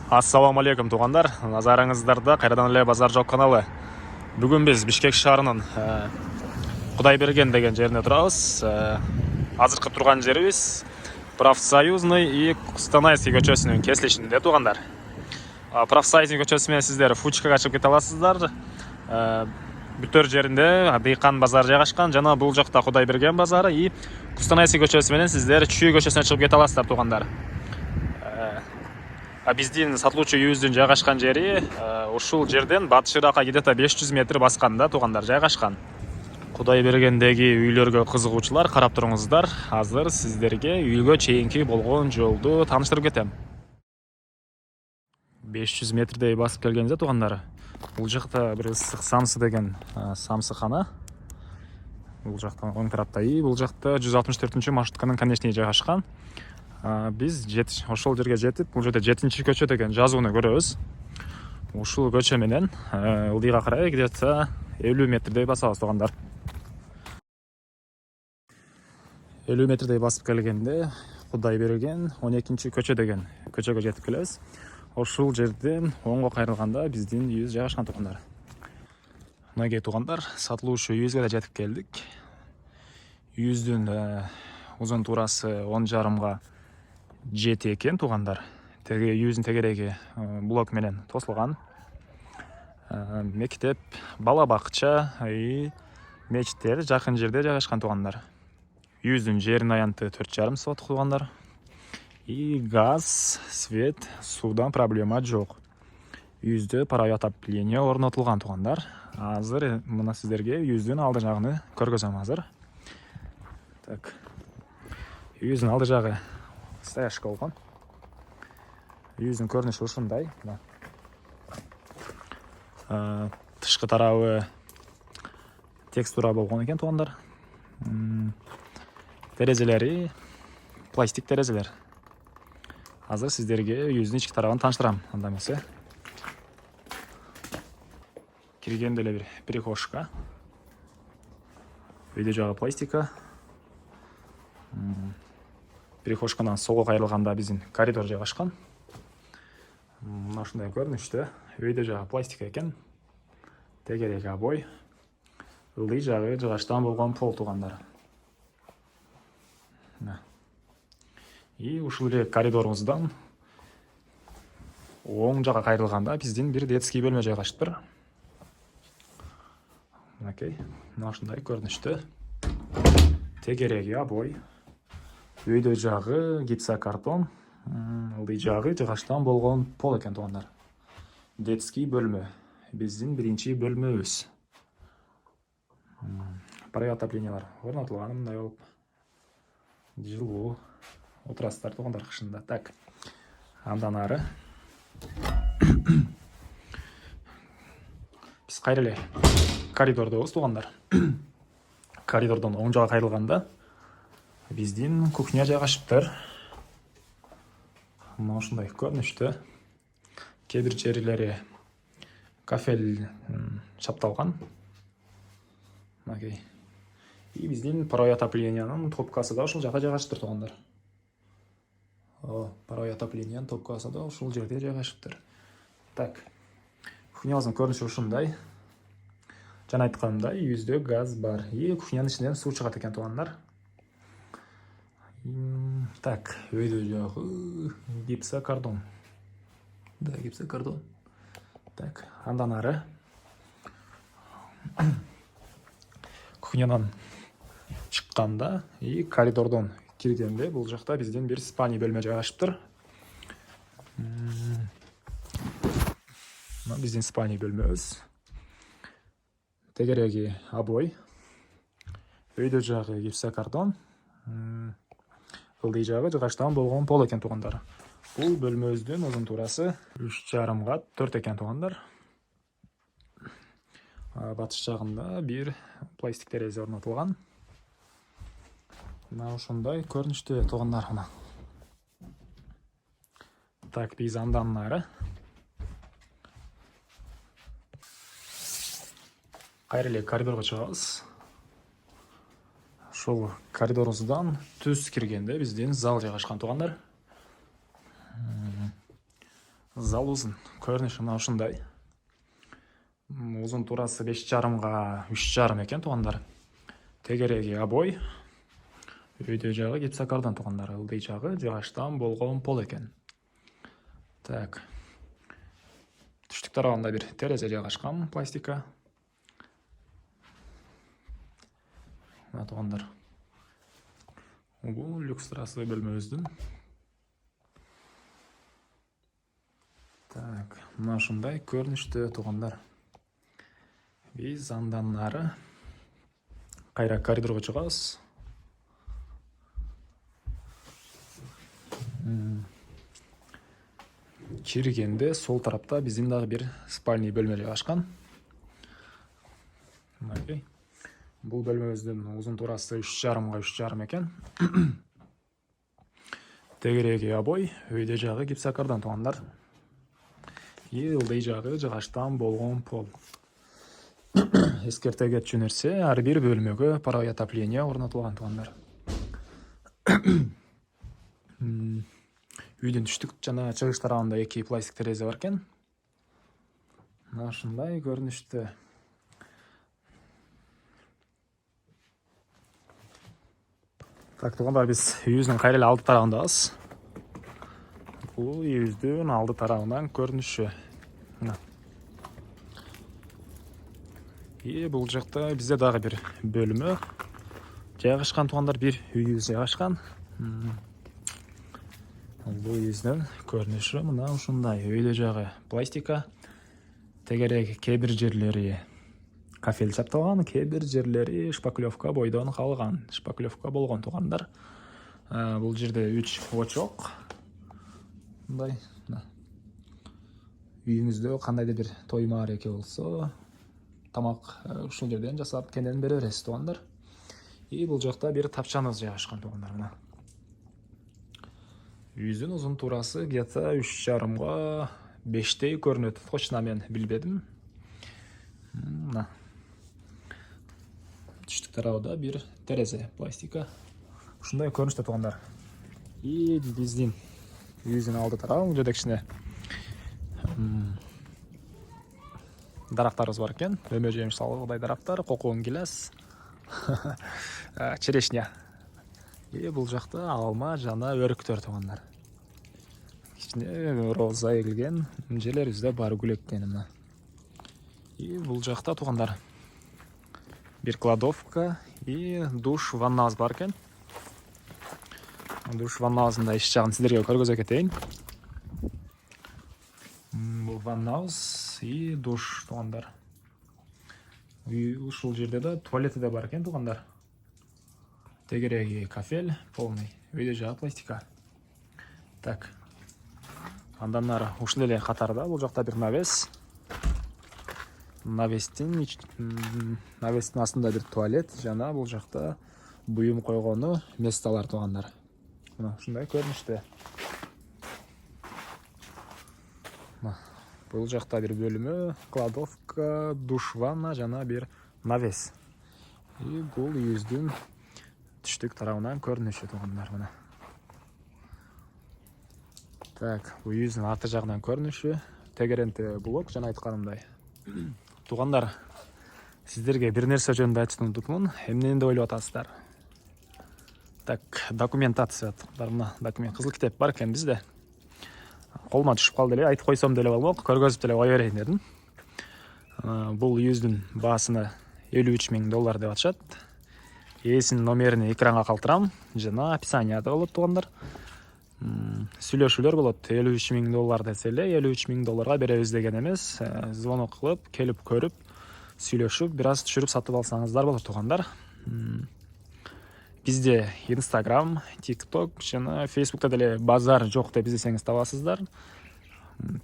Ассаламу алейкум туғандар. Назарыңыздарда қайрадан эле базар жок каналы. Бүгүн биз Бишкек шаарынын Кудайберген деген жеринде турабыз. Азыркы турган жерибиз Профсоюзный и Кустанайский көчөсүнүн кесилишинде туғандар. Профсоюзный көчөсү менен сиздер Фучкага чыгып кете аласыздар. Бүтөр жеринде Дыйкан базары жайгашкан, жана бул жакта Кудайберген базары и Кустанайский көчөсү менен сиздер Чүй көчөсүнө чыгып кете аласыздар туғандар. Биздин сатылуучу үйүбүздүн жайгашкан жери ушул жерден батышыраакка где-то 500 метр басканда туғандар жайгашкан. Кудайбергендеги үйлөргө кызыгуучулар карап туруңуздар. Азыр сиздерге үйгө чейинки болгон жолду тааныштырып кетем. 500 метрдей басып келгенде туғандар. Бул жакта бир ысык самсы деген самсыкана. Бул жактан оң тарапта бул жакта 164-чү маршрутканын конечный жайгашкан. Биз ошол жерге жетип, бул жерде 7-чи көчө деген жазууну көрөбүз. Ушул көчө менен ылдыйга карай где-то 50 метрдей басабыз туғандар. 50 метрдей басып келгенде Кудайберген 12-чи көчө деген көчөгө жетип келебиз. Ошул жерден оңго кайрылганда биздин үйүбүз жайгашкан туғандар. Мынакей туғандар, сатылуучу үйүбүзгө да жетип келдик. Үйүбүздүн узун туурасы 10,5 жети экен туғандар. Теге үйүбүздүн тегереги блок менен тосулган. Мектеп, бала бакча, мечиттер жакын жерде жайгашкан туғандар. Үйүбүздүн жерин аянты 4,5 соток туғандар. Газ, свет, судан проблема жок. Үйүбүздө паровой отопление орнотулган туғандар. Азыр мына сиздерге үйүбүздүн алды жагын көргөзөм азыр. Так. Үйүбүздүн алды жагы стояшка болгон. Үйүбүздүн көрүнүшү ушундай. Тышкы тарабы текстура болгон экен туғандар. Терезелери пластик терезелер. Азыр сиздерге үйүбүздүн ички тарабын тааныштырам. Анда эмесе. Киргенде эле бир прихожка. Үйдө жагы пластика. Прихожканан солго кайрылганда биздин коридор жайгашкан. Мына ушундай көрүнүштө. Үйдө жагы пластика экен. Тегереги обой. Ылдый жагы жыгачтан болгон пол туғандар. Ушул эле коридорубуздан оң жакка кайрылганда биздин бир детский бөлмө жайгашыптыр. Мынакей, мына ушундай көрүнүштө. Тегереги обой. Үйдө жагы гипсокартон, ылдый жагы жыгачтан болгон пол экен туғандар. Детский бөлмө. Биздин биринчи бөлмөбүз. Паровой отоплениялар орнотулган мындай болуп. Жылуу отурасыздар туғандар кышында. Так. Андан ары. Биз кайра эле коридордобуз туғандар. Коридордон оң жакка кайрылганда биздин кухня жайгашыптыр. Мына ушундай көрүнүштө. Кээ бир жерлери кафель чапталган. Мынакей. Биздин паровой отоплениянын топкасы да ушул жакка жайгашыптыр туғандар. Паровой отоплениянын топкасы да ушул жерде жайгашыптыр. Так. Кухнябыздын көрүнүшү ушундай. Жана айтканымдай, үйүбүздө газ бар. Кухнянын ичинен суу чыгат экен туғандар. Так, үйдө жагы гипсокартон. Да, гипсокартон. Так, андан ары. Кухнянан чыкканда коридордон киргенде бул жакта биздин бир спальный бөлмө жайгашыптыр. Мына биздин спальный бөлмөбүз. Тегереги обой. Үйдө жагы гипсокартон. Ылдый жагы жыгачтан болгон пол экен туғандар. Бул бөлмөбүздүн узун туурасы 3,5 кат 4 экен туғандар. Батыш жагында бир пластик терезе орнотулган. Мына ушундай көрүнүштө туғандар мына. Так, биз андан ары кайра эле коридорго чыгабыз. Ошол коридорубуздан түз киргенде биздин зал жайгашкан туғандар. Зал узун, көрүнүшү мына ушундай. Узун турасы 5,5 3,5 экен туугандар. Тегереги обой. Өйдө жагы гипсокардан туугандар. Ылдый жагы жыгачтан болгон пол экен. Так. Түштүк тарабында бир терезе жайгашкан, пластика. Мына туугандар. Бул люкстрасы бөлмөбүздүн. Так, мына ушундай көрүнүштө туугандар. Биз андан нары кайра коридорго чыгабыз. Киргенде сол тарапта биздин дагы бир спальный бөлмө жайгашкан. Мынакей. Бул бөлмөбүздүн узун турасы 3,5 экен. Тегереги обой, өйдө жагы гипсокардан туугандар. Ылдый жагы жыгачтан болгон пол. Эскерте кетчү нерсе, ар бир бөлмөгө паровой отопление орнотулган туугандар. Үйдүн түштүк жана чыгыш тарабында 2 пластик терезе бар экен. Мына ушундай көрүнүштө. Так, туугандар, биз үйүбүздүн кайра эле алды тарабындабыз. Бул үйүбүздүн алды тарабынан көрүнүшү. Мына. Бул жакта бизде дагы бир бөлмө жайгашкан туугандар, бир үйүбүз жайгашкан. Бул үйүбүздүн көрүнүшү мына ушундай. Өйдө жагы пластика. Тегереги кээ бир жерлери кафель чапталган, кээ бир жерлери шпаклевка бойдон калган. Шпаклевка болгон туугандар. Бул жерде 3 очок. Мындай. Үйүңүздө кандайдыр бир той маареке болсо, тамак ушул жерден жасап кенен бере бересиз туугандар. Бул жакта бир тапчаныбыз жайгашкан туугандар мына. Үйүбүздүн узун турасы где-то 3,5 5 көрүнөт. Точно мен билбедим. Мына. Түштүк тарабында бир терезе, пластика. Ушундай көрүнүштө туугандар. Биздин үйүбүздүн алды тарабы жерде кичине дарактарыбыз бар экен. Өмө жемиш салгыдай дарактар, кокуун гиляс, черешня. Бул жакта алма жана өрүктөр туугандар. Кичине роза эгилген жерлерибизде бар гүлөккен мына. Бул жакта туугандар бир кладовка душ ваннабыз бар экен. Душ ваннабыздын иш жагын сиздерге көргөзө кетейин. Бул ваннабыз душ туугандар. Ушул жерде да туалети да бар экен туугандар. Тегереги кафель полный, өйдө жагы пластика. Так. Андан нары ушул эле катарда бул жакта бир навес. Навестин астында бир туалет жана бул жакта буюм койгону месталар туугандар. Мына ушундай көрүнүштө. Бул жакта бир бөлмө, кладовка, душ ванна жана бир навес. Бул үйүбүздүн түштүк тарабынан көрүнүшү туугандар мына. Так, бул үйүбүздүн арты жагынан көрүнүшү. Тегеренте блок жана айтканымдай. Туугандар, сиздерге бир нерсе жөнүндө айтып унутупмун. Эмнени деп ойлоп атасыздар? Так, документация. Мына документ, кызыл китеп бар экен бизде. Колума түшүп калды эле, айтып койсом деле болмок, көргөзүп деле кое берейин дедим. Бул үйүбүздүн баасына $53,000 деп атышат. Ээсинин номерин экранга калтырам жана описанияда болот туугандар. Сүйлөшүүлөр болот. $53,000 десе эле $53,000 беребиз деген эмес. Звонок кылып, келип көрүп, сүйлөшүп, бир аз түшүрүп сатып алсаңыздар болот туугандар. Бизде Instagram, TikTok жана Facebook'та деле базар жок деп издесеңиз табасыздар.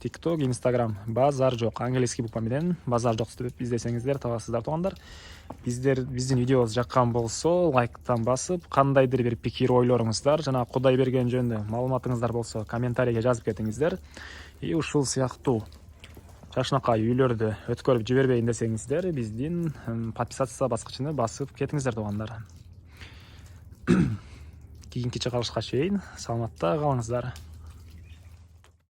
TikTok, Instagram, базар жок. Английский буква менен базар жок деп издесеңиздер табасыздар туугандар. Биздин видеобуз жаккан болсо, лайктан басып, кандайдыр бир пикир ойлоруңуздар жана Кудай берген жөнүндө маалыматыңыздар болсо, комментарийге жазып кетиңиздер. Ушул сыяктуу жакшынакай үйлөрдү өткөрүп жибербейин десеңиздер, биздин подписаться баскычыны басып кетиңиздер туугандар. Кийинки чыгарылышка чейин саламатта калыңыздар.